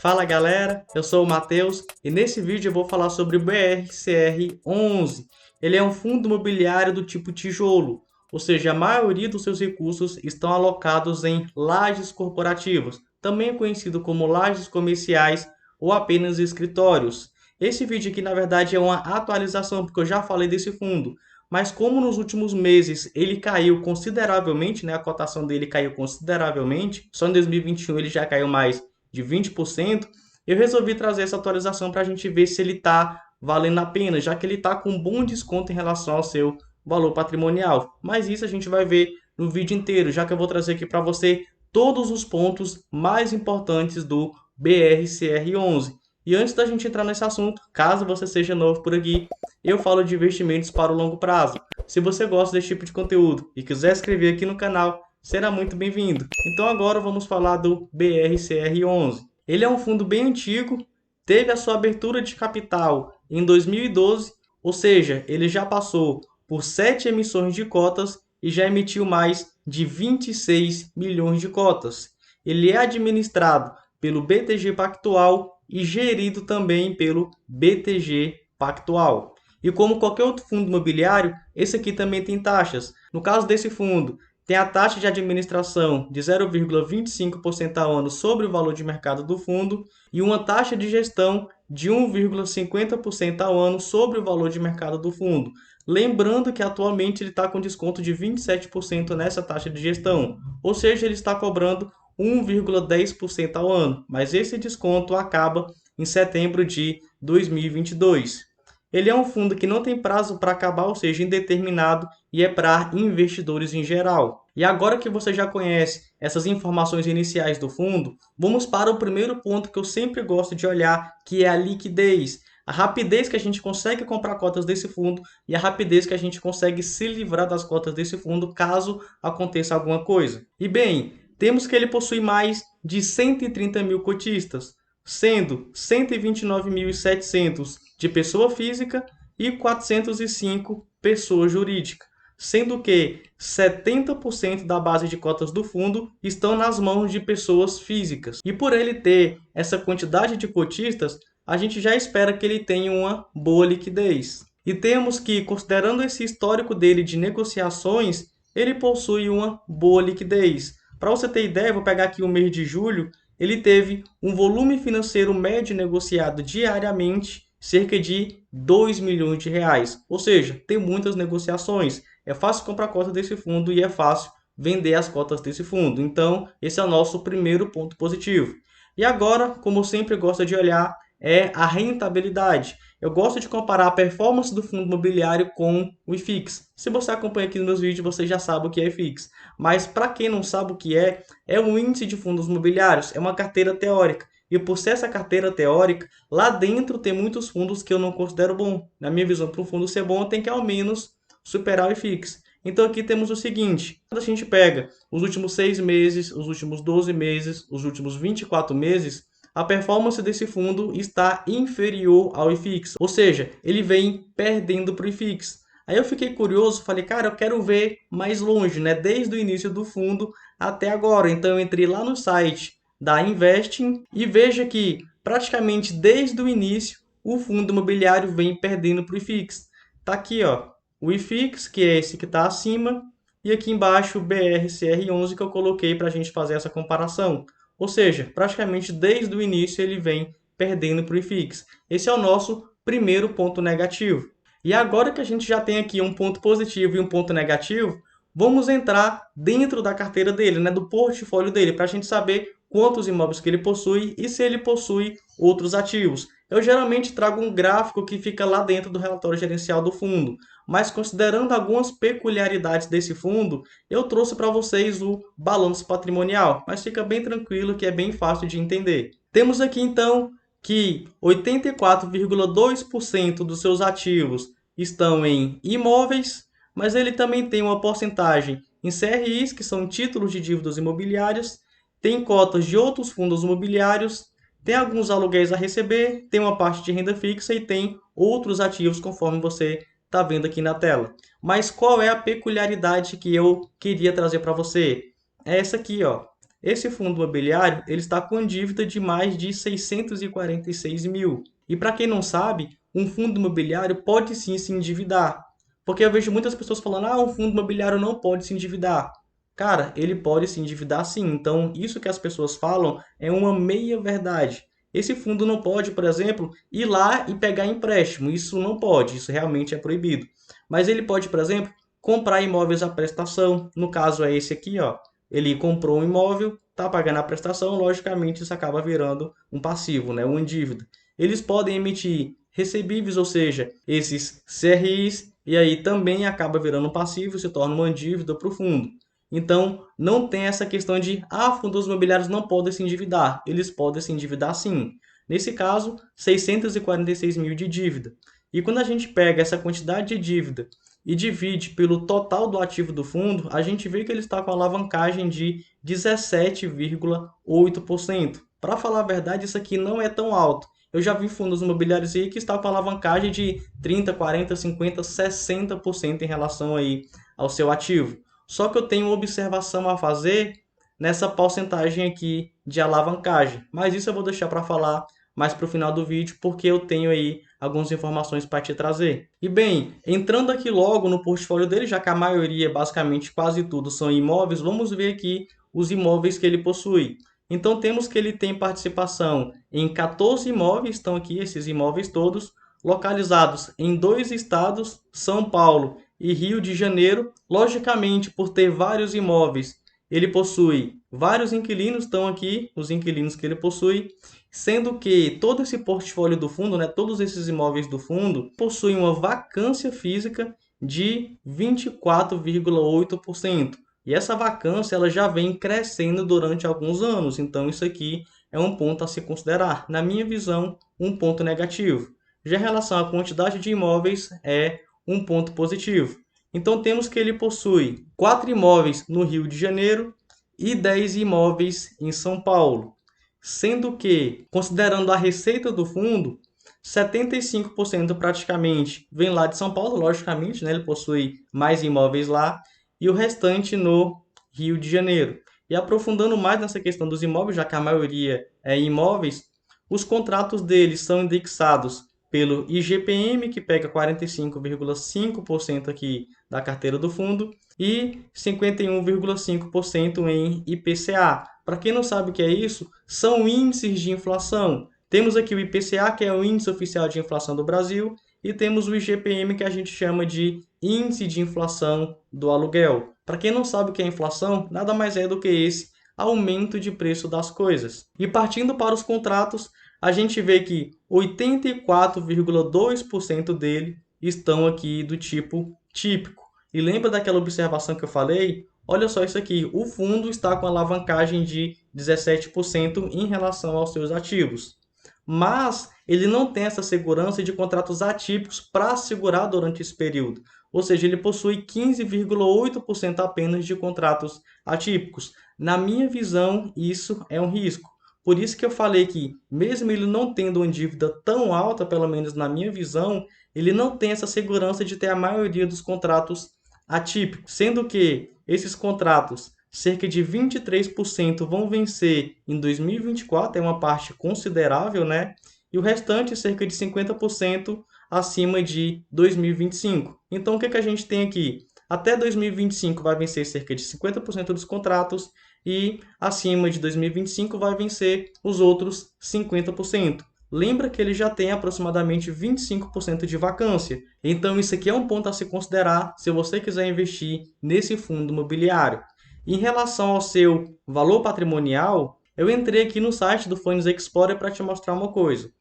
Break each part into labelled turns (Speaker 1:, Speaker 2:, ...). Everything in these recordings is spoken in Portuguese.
Speaker 1: Fala galera, eu sou o Matheus e nesse vídeo eu vou falar sobre o BRCR11. Ele é um fundo imobiliário do tipo tijolo, ou seja, a maioria dos seus recursos estão alocados em lajes corporativas, também conhecido como lajes comerciais ou apenas escritórios. Esse vídeo aqui na verdade é uma atualização, porque eu já falei desse fundo, mas como nos últimos meses ele caiu consideravelmente, né, a cotação dele caiu consideravelmente, só em 2021 ele já caiu mais de 20%, eu resolvi trazer essa atualização para a gente ver se ele está valendo a pena, já que ele está com um bom desconto em relação ao seu valor patrimonial. Mas isso a gente vai ver no vídeo inteiro, já que eu vou trazer aqui para você todos os pontos mais importantes do BRCR11. E antes da gente entrar nesse assunto, caso você seja novo por aqui, eu falo de investimentos para o longo prazo. Se você gosta desse tipo de conteúdo e quiser se inscrever aqui no canal, será muito bem-vindo. Então agora vamos falar do BRCR11. Ele é um fundo bem antigo, teve a sua abertura de capital em 2012, ou seja, ele já passou por 7 emissões de cotas e já emitiu mais de 26 milhões de cotas. Ele é administrado pelo BTG Pactual e gerido também pelo BTG Pactual. E como qualquer outro fundo imobiliário, esse aqui também tem taxas. No caso desse fundo, tem a taxa de administração de 0,25% ao ano sobre o valor de mercado do fundo e uma taxa de gestão de 1,50% ao ano sobre o valor de mercado do fundo. Lembrando que atualmente ele está com desconto de 27% nessa taxa de gestão, ou seja, ele está cobrando 1,10% ao ano, mas esse desconto acaba em setembro de 2022. Ele é um fundo que não tem prazo para acabar, ou seja, indeterminado, e é para investidores em geral. E agora que você já conhece essas informações iniciais do fundo, vamos para o primeiro ponto que eu sempre gosto de olhar, que é a liquidez. A rapidez que a gente consegue comprar cotas desse fundo e a rapidez que a gente consegue se livrar das cotas desse fundo caso aconteça alguma coisa. E bem, temos que ele possui mais de 130 mil cotistas, sendo 129.700 de pessoa física e 405 pessoa jurídica, sendo que 70% da base de cotas do fundo estão nas mãos de pessoas físicas. E por ele ter essa quantidade de cotistas, a gente já espera que ele tenha uma boa liquidez. E temos que, considerando esse histórico dele de negociações, ele possui uma boa liquidez. Para você ter ideia, vou pegar aqui o mês de julho, ele teve um volume financeiro médio negociado diariamente cerca de 2 milhões de reais. Ou seja, tem muitas negociações. É fácil comprar cotas desse fundo e é fácil vender as cotas desse fundo. Então, esse é o nosso primeiro ponto positivo. E agora, como eu sempre gosto de olhar, é a rentabilidade. Eu gosto de comparar a performance do fundo imobiliário com o IFIX. Se você acompanha aqui nos meus vídeos, você já sabe o que é IFIX. Mas para quem não sabe o que é um índice de fundos imobiliários, é uma carteira teórica. E por ser essa carteira teórica, lá dentro tem muitos fundos que eu não considero bom. Na minha visão, para um fundo ser bom, tem que ao menos superar o IFIX. Então aqui temos o seguinte, quando a gente pega os últimos 6 meses, os últimos 12 meses, os últimos 24 meses, a performance desse fundo está inferior ao IFIX, ou seja, ele vem perdendo para o IFIX. Aí eu fiquei curioso, falei, cara, eu quero ver mais longe, né? Desde o início do fundo até agora. Então eu entrei lá no site da Investing e veja que praticamente desde o início o fundo imobiliário vem perdendo para o IFIX. Tá aqui, ó, o IFIX, que é esse que está acima, e aqui embaixo o BRCR11 que eu coloquei para a gente fazer essa comparação. Ou seja, praticamente desde o início ele vem perdendo para o IFIX. Esse é o nosso primeiro ponto negativo. E agora que a gente já tem aqui um ponto positivo e um ponto negativo, vamos entrar dentro da carteira dele, né, do portfólio dele, para a gente saber quantos imóveis que ele possui e se ele possui outros ativos. Eu geralmente trago um gráfico que fica lá dentro do relatório gerencial do fundo, mas considerando algumas peculiaridades desse fundo, eu trouxe para vocês o balanço patrimonial, mas fica bem tranquilo que é bem fácil de entender. Temos aqui então que 84,2% dos seus ativos estão em imóveis, mas ele também tem uma porcentagem em CRIs, que são títulos de dívidas imobiliárias, tem cotas de outros fundos imobiliários, tem alguns aluguéis a receber, tem uma parte de renda fixa e tem outros ativos conforme você está vendo aqui na tela. Mas qual é a peculiaridade que eu queria trazer para você? É essa aqui, ó. esse fundo imobiliário ele está com dívida de mais de 646 mil. E para quem não sabe, um fundo imobiliário pode sim se endividar. Porque eu vejo muitas pessoas falando, um fundo imobiliário não pode se endividar. Cara, ele pode se endividar sim. Então, isso que as pessoas falam é uma meia-verdade. Esse fundo não pode, por exemplo, ir lá e pegar empréstimo. Isso não pode, isso realmente é proibido. Mas ele pode, por exemplo, comprar imóveis à prestação. No caso é esse aqui, ó. Ele comprou um imóvel, está pagando a prestação, logicamente isso acaba virando um passivo, né? Uma dívida. Eles podem emitir recebíveis, ou seja, esses CRIs, e aí também acaba virando um passivo e se torna uma dívida para o fundo. Então, não tem essa questão de, fundos imobiliários não podem se endividar. Eles podem se endividar sim. Nesse caso, 646 mil de dívida. E quando a gente pega essa quantidade de dívida e divide pelo total do ativo do fundo, a gente vê que ele está com alavancagem de 17,8%. Para falar a verdade, isso aqui não é tão alto. Eu já vi fundos imobiliários aí que estão com alavancagem de 30, 40, 50, 60% em relação aí ao seu ativo. Só que eu tenho uma observação a fazer nessa porcentagem aqui de alavancagem. Mas isso eu vou deixar para falar mais para o final do vídeo, porque eu tenho aí algumas informações para te trazer. E bem, entrando aqui logo no portfólio dele, já que a maioria, basicamente quase tudo, são imóveis, vamos ver aqui os imóveis que ele possui. Então temos que ele tem participação em 14 imóveis, estão aqui esses imóveis todos, localizados em 2 estados, São Paulo e Rio de Janeiro. Logicamente, por ter vários imóveis, ele possui vários inquilinos, estão aqui os inquilinos que ele possui, sendo que todo esse portfólio do fundo, né, todos esses imóveis do fundo, possuem uma vacância física de 24,8%. E essa vacância ela já vem crescendo durante alguns anos, então isso aqui é um ponto a se considerar. Na minha visão, um ponto negativo. Já em relação à quantidade de imóveis, é um ponto positivo. Então temos que ele possui 4 imóveis no Rio de Janeiro e 10 imóveis em São Paulo. Sendo que, considerando a receita do fundo, 75% praticamente vem lá de São Paulo, logicamente, né? Ele possui mais imóveis lá, e o restante no Rio de Janeiro. E aprofundando mais nessa questão dos imóveis, já que a maioria é imóveis, os contratos deles são indexados pelo IGPM, que pega 45,5% aqui da carteira do fundo, e 51,5% em IPCA. Para quem não sabe o que é isso, são índices de inflação. Temos aqui o IPCA, que é o Índice Oficial de Inflação do Brasil, e temos o IGPM, que a gente chama de Índice de Inflação do Aluguel. Para quem não sabe o que é inflação, nada mais é do que esse aumento de preço das coisas. E partindo para os contratos, a gente vê que 84,2% dele estão aqui do tipo típico. E lembra daquela observação que eu falei? Olha só isso aqui, o fundo está com alavancagem de 17% em relação aos seus ativos. Mas ele não tem essa segurança de contratos atípicos para segurar durante esse período. Ou seja, ele possui 15,8% apenas de contratos atípicos. Na minha visão, isso é um risco. Por isso que eu falei que, mesmo ele não tendo uma dívida tão alta, pelo menos na minha visão, ele não tem essa segurança de ter a maioria dos contratos atípicos. Sendo que esses contratos, cerca de 23% vão vencer em 2024, é uma parte considerável, né? E o restante, cerca de 50%, acima de 2025. Então, o que a gente tem aqui? Até 2025 vai vencer cerca de 50% dos contratos e acima de 2025 vai vencer os outros 50%. Lembra que ele já tem aproximadamente 25% de vacância. Então, isso aqui é um ponto a se considerar se você quiser investir nesse fundo imobiliário. Em relação ao seu valor patrimonial, eu entrei aqui no site do Funds Explorer para te mostrar uma coisa.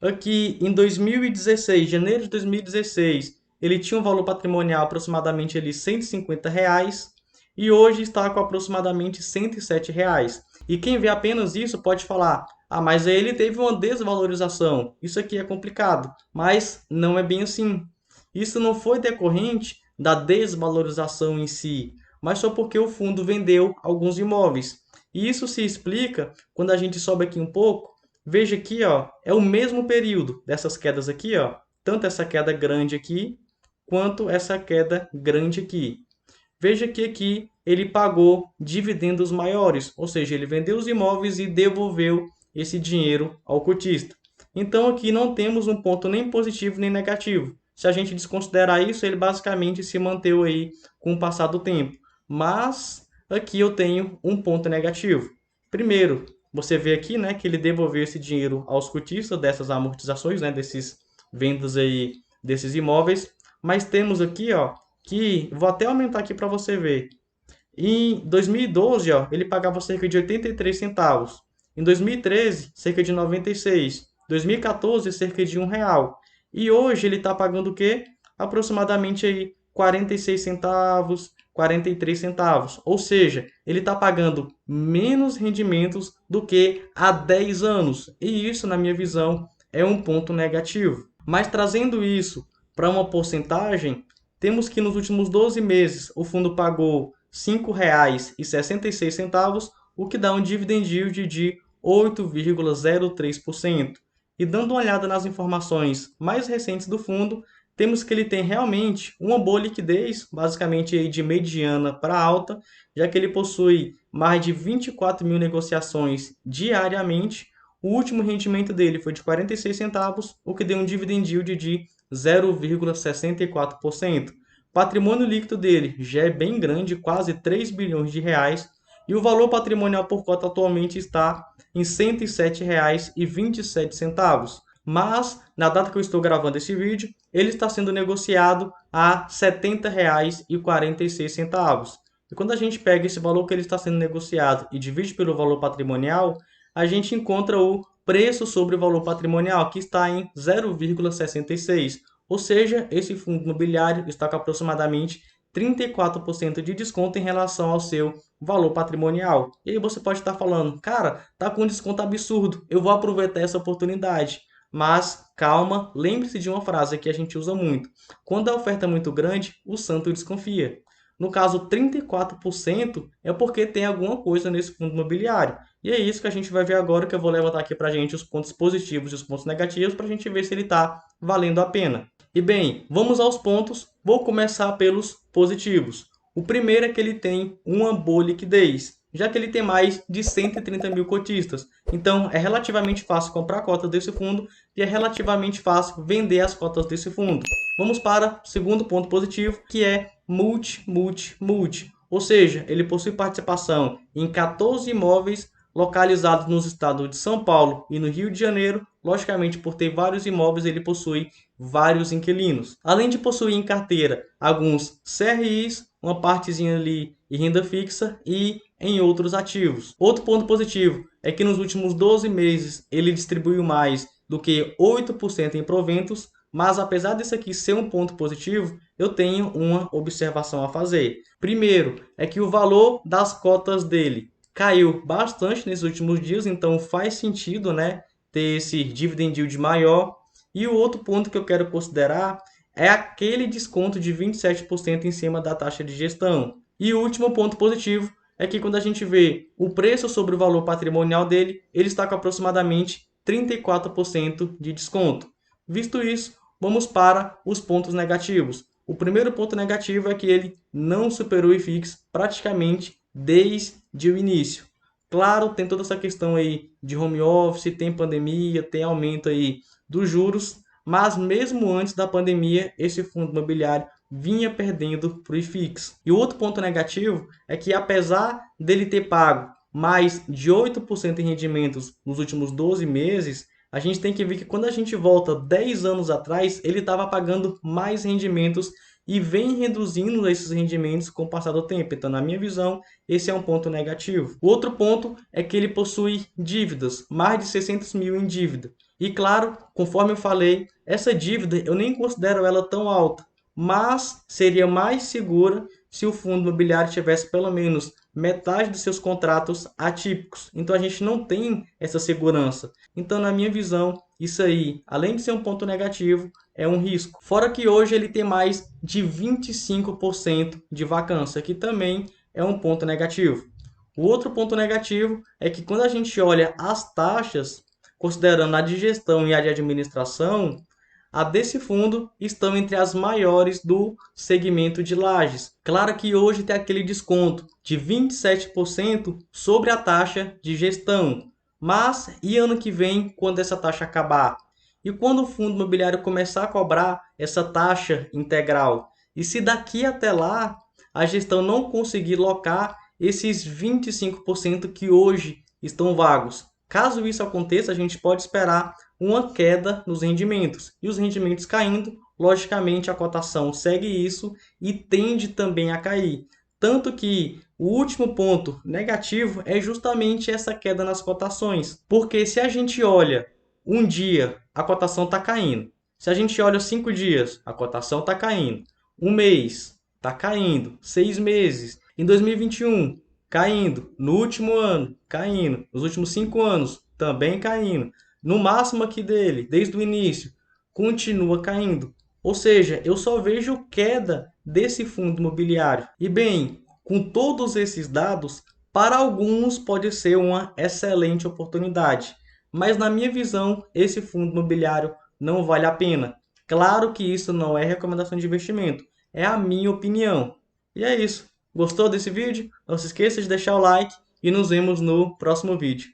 Speaker 1: Aqui em 2016, janeiro de 2016, ele tinha um valor patrimonial aproximadamente ali, R$ 150 e hoje está com aproximadamente R$ 107. E quem vê apenas isso pode falar, mas aí ele teve uma desvalorização. Isso aqui é complicado, mas não é bem assim. Isso não foi decorrente da desvalorização em si, mas só porque o fundo vendeu alguns imóveis. E isso se explica quando a gente sobe aqui um pouco. Veja aqui, ó, é o mesmo período dessas quedas aqui, ó, tanto essa queda grande aqui, quanto essa queda grande aqui. Veja que aqui ele pagou dividendos maiores, ou seja, ele vendeu os imóveis e devolveu esse dinheiro ao cotista. Então aqui não temos um ponto nem positivo nem negativo. Se a gente desconsiderar isso, ele basicamente se manteve aí com o passar do tempo. Mas aqui eu tenho um ponto negativo. Primeiro, você vê aqui, né, que ele devolveu esse dinheiro aos cotistas dessas amortizações, né, desses vendas aí desses imóveis. Mas temos aqui, ó, que vou até aumentar aqui para você ver. Em 2012, ó, ele pagava cerca de 83 centavos. Em 2013, cerca de 96. Em 2014, cerca de R$ 1. E hoje ele está pagando o quê? Aproximadamente aí 46 centavos, 43 centavos. Ou seja, ele está pagando menos rendimentos do que há 10 anos. E isso, na minha visão, é um ponto negativo. Mas trazendo isso para uma porcentagem, temos que nos últimos 12 meses o fundo pagou R$ 5,66, o que dá um dividend yield de 8,03%. E dando uma olhada nas informações mais recentes do fundo, temos que ele tem realmente uma boa liquidez, basicamente aí de mediana para alta, já que ele possui mais de 24 mil negociações diariamente. O último rendimento dele foi de 46 centavos, o que deu um dividend yield de 0,64%. O patrimônio líquido dele já é bem grande, quase 3 bilhões de reais, e o valor patrimonial por cota atualmente está em R$ 107,27. Mas, na data que eu estou gravando esse vídeo, ele está sendo negociado a R$ 70,46. E quando a gente pega esse valor que ele está sendo negociado e divide pelo valor patrimonial, a gente encontra o preço sobre o valor patrimonial, que está em 0,66. Ou seja, esse fundo imobiliário está com aproximadamente 34% de desconto em relação ao seu valor patrimonial. E aí você pode estar falando, cara, tá com um desconto absurdo, eu vou aproveitar essa oportunidade. Mas calma, lembre-se de uma frase que a gente usa muito. Quando a oferta é muito grande, o santo desconfia. No caso, 34% é porque tem alguma coisa nesse fundo imobiliário. E é isso que a gente vai ver agora, que eu vou levantar aqui para a gente os pontos positivos e os pontos negativos para a gente ver se ele está valendo a pena. E bem, vamos aos pontos. Vou começar pelos positivos. O primeiro é que ele tem uma boa liquidez, já que ele tem mais de 130 mil cotistas. Então, é relativamente fácil comprar cotas desse fundo e é relativamente fácil vender as cotas desse fundo. Vamos para o segundo ponto positivo, que é multi. Ou seja, ele possui participação em 14 imóveis localizados nos estados de São Paulo e no Rio de Janeiro. Logicamente, por ter vários imóveis, ele possui vários inquilinos. Além de possuir em carteira alguns CRIs, uma partezinha ali em renda fixa e em outros ativos. Outro ponto positivo é que nos últimos 12 meses ele distribuiu mais do que 8% em proventos, mas apesar desse aqui ser um ponto positivo, eu tenho uma observação a fazer. Primeiro, é que o valor das cotas dele caiu bastante nesses últimos dias, então faz sentido, né, ter esse dividend yield maior. E o outro ponto que eu quero considerar é aquele desconto de 27% em cima da taxa de gestão. E o último ponto positivo é que quando a gente vê o preço sobre o valor patrimonial dele, ele está com aproximadamente 34% de desconto. Visto isso, vamos para os pontos negativos. O primeiro ponto negativo é que ele não superou o IFIX praticamente desde o início. Claro, tem toda essa questão aí de home office, tem pandemia, tem aumento aí dos juros, mas mesmo antes da pandemia, esse fundo imobiliário vinha perdendo para o IFIX. E o outro ponto negativo é que apesar dele ter pago mais de 8% em rendimentos nos últimos 12 meses, a gente tem que ver que quando a gente volta 10 anos atrás, ele estava pagando mais rendimentos e vem reduzindo esses rendimentos com o passar do tempo. Então, na minha visão, esse é um ponto negativo. O outro ponto é que ele possui dívidas, mais de 600 mil em dívida. E claro, conforme eu falei, essa dívida eu nem considero ela tão alta, mas seria mais segura se o fundo imobiliário tivesse pelo menos metade dos seus contratos atípicos. Então a gente não tem essa segurança. Então, na minha visão, isso aí, além de ser um ponto negativo, é um risco. Fora que hoje ele tem mais de 25% de vacância, que também é um ponto negativo. O outro ponto negativo é que quando a gente olha as taxas, considerando a de gestão e a de administração, a desse fundo estão entre as maiores do segmento de lajes. Claro que hoje tem aquele desconto de 27% sobre a taxa de gestão. Mas e ano que vem, quando essa taxa acabar? E quando o fundo imobiliário começar a cobrar essa taxa integral? E se daqui até lá a gestão não conseguir locar esses 25% que hoje estão vagos? Caso isso aconteça, a gente pode esperar uma queda nos rendimentos. E os rendimentos caindo, logicamente a cotação segue isso e tende também a cair. Tanto que o último ponto negativo é justamente essa queda nas cotações. Porque se a gente olha um dia, a cotação está caindo. Se a gente olha 5 dias, a cotação está caindo. Um mês, está caindo. 6 meses. Em 2021, caindo. No último ano, caindo. Nos últimos 5 anos, também caindo. No máximo aqui dele, desde o início, continua caindo. Ou seja, eu só vejo queda desse fundo imobiliário. E bem, com todos esses dados, para alguns pode ser uma excelente oportunidade. Mas na minha visão, esse fundo imobiliário não vale a pena. Claro que isso não é recomendação de investimento, é a minha opinião. E é isso. Gostou desse vídeo? Não se esqueça de deixar o like e nos vemos no próximo vídeo.